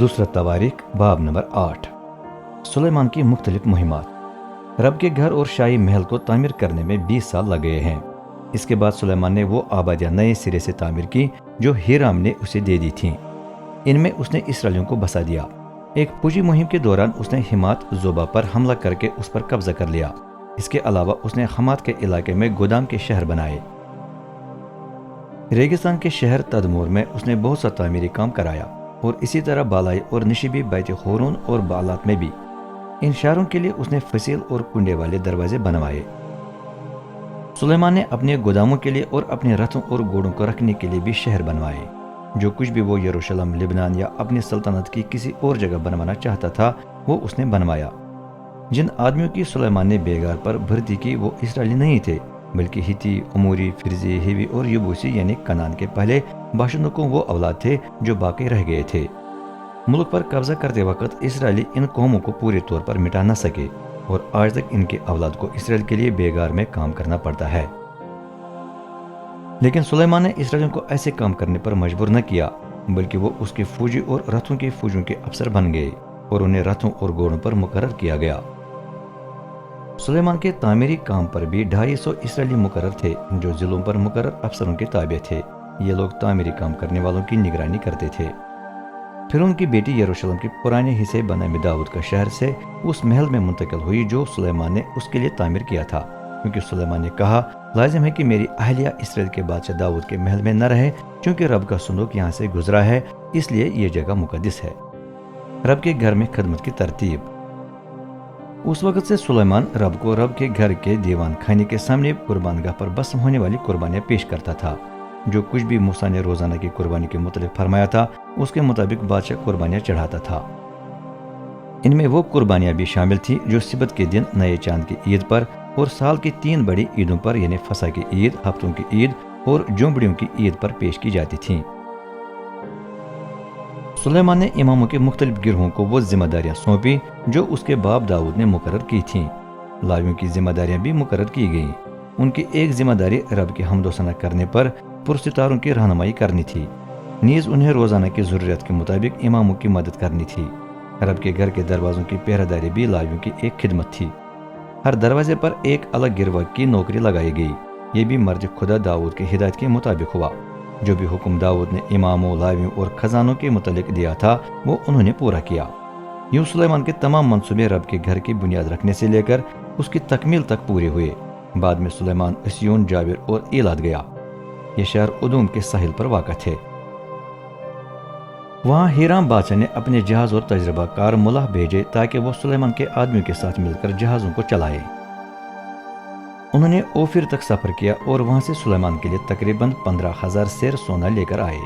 دوسرا تواریخ باب نمبر 8۔ سلیمان کی مختلف مہمات۔ رب کے گھر اور شاہی محل کو تعمیر کرنے میں 20 سال لگے ہیں۔ اس کے بعد سلیمان نے وہ آبادیاں نئے سرے سے تعمیر کی جو ہیرام نے اسے دے دی تھیں۔ ان میں اس نے اسرائیلیوں کو بسا دیا۔ ایک فوجی مہم کے دوران اس نے حمات زوبا پر حملہ کر کے اس پر قبضہ کر لیا۔ اس کے علاوہ اس نے حمات کے علاقے میں گودام کے شہر بنائے۔ ریگستان کے شہر تدمور میں اس نے بہت سا تعمیری کام کرایا، اور اسی طرح بالائی اور نشیبی بیت خورون اور بالات میں بھی۔ ان شہروں کے لیے اس نے فصیل اور کنڈے والے دروازے بنوائے۔ سلیمان نے اپنے گوداموں کے لیے اور اپنے رتھوں اور گھوڑوں کو رکھنے کے لیے بھی شہر بنوائے۔ جو کچھ بھی وہ یروشلم، لبنان یا اپنی سلطنت کی کسی اور جگہ بنوانا چاہتا تھا وہ اس نے بنوایا۔ جن آدمیوں کی سلیمان نے بیگار پر بھرتی کی وہ اسرائیلی نہیں تھے، بلکہ ہتی، اموری، فرزی، ہیوی اور یبوسی یعنی کنعان کے پہلے باشندوں کو وہ اولاد تھے جو باقی رہ گئے تھے۔ ملک پر قبضہ کرتے وقت اسرائیلی ان قوموں کو پورے طور پر مٹا نہ سکے، اور آج تک ان کے اولاد کو اسرائیل کے لیے بیگار میں کام کرنا پڑتا ہے۔ لیکن سلیمان نے اسرائیلیوں کو ایسے کام کرنے پر مجبور نہ کیا، بلکہ وہ اس کے فوجی اور رتھوں کی فوجوں کے افسر بن گئے اور انہیں رتھوں اور گھوڑوں پر مقرر کیا گیا۔ سلیمان کے تعمیری کام پر بھی 250 اسرائیلی مقرر تھے جو ضلعوں پر مقرر افسروں کے تابع تھے۔ یہ لوگ تعمیری کام کرنے والوں کی نگرانی کرتے تھے۔ پھر ان کی بیٹی یروشلم کے پرانے حصے بنیامین داؤد کا شہر سے اس محل میں منتقل ہوئی جو سلیمان نے اس کے لیے تعمیر کیا تھا، کیونکہ سلیمان نے کہا لازم ہے کہ میری اہلیہ اسرائیل کے بادشاہ داؤد کے محل میں نہ رہے، چونکہ رب کا صندوق یہاں سے گزرا ہے، اس لیے یہ جگہ مقدس ہے۔ رب کے گھر میں خدمت کی ترتیب۔ اس وقت سے سلیمان رب کو رب کے گھر کے دیوان خانے کے سامنے قربان گاہ پر بسم ہونے والی قربانیاں پیش کرتا تھا۔ جو کچھ بھی موسیٰ نے روزانہ کی قربانی کے متعلق فرمایا تھا اس کے مطابق بادشاہ قربانیاں چڑھاتا تھا۔ ان میں وہ قربانیاں بھی شامل تھیں جو سبت کے دن، نئے چاند کی عید پر اور سال کی 3 بڑی عیدوں پر یعنی فصح کی عید، ہفتوں کی عید اور جومڑیوں کی عید پر پیش کی جاتی تھیں۔ سلیمان نے اماموں کے مختلف گروہوں کو وہ ذمہ داریاں سونپی جو اس کے باپ داؤد نے مقرر کی تھیں۔ لاویوں کی ذمہ داریاں بھی مقرر کی گئیں۔ ان کی ایک ذمہ داری رب کی حمد و ثنا کرنے پر پرستاروں کی رہنمائی کرنی تھی، نیز انہیں روزانہ کی ضرورت کے مطابق اماموں کی مدد کرنی تھی۔ رب کے گھر کے دروازوں کی پہرہ داری بھی لاویوں کی ایک خدمت تھی۔ ہر دروازے پر ایک الگ گروہ کی نوکری لگائی گئی۔ یہ بھی مرد خدا داؤد کی ہدایت کے مطابق ہوا۔ جو بھی حکم داؤد نے اماموں، لاویوں اور خزانوں کے متعلق دیا تھا وہ انہوں نے پورا کیا۔ یوں سلیمان کے تمام منصوبے رب کے گھر کی بنیاد رکھنے سے لے کر اس کی تکمیل تک پورے ہوئے۔ بعد میں سلیمان اسیون، جابر اور ایلات گیا۔ یہ شہر ادوم کے ساحل پر واقع تھے۔ وہاں ہیرام بادشاہ نے اپنے جہاز اور تجربہ کار ملاح بھیجے تاکہ وہ سلیمان کے آدمیوں کے ساتھ مل کر جہازوں کو چلائے۔ انہوں نے اوفیر تک سفر کیا اور وہاں سے سلیمان کے لیے تقریباً 15,000 سیر سونا لے کر آئے۔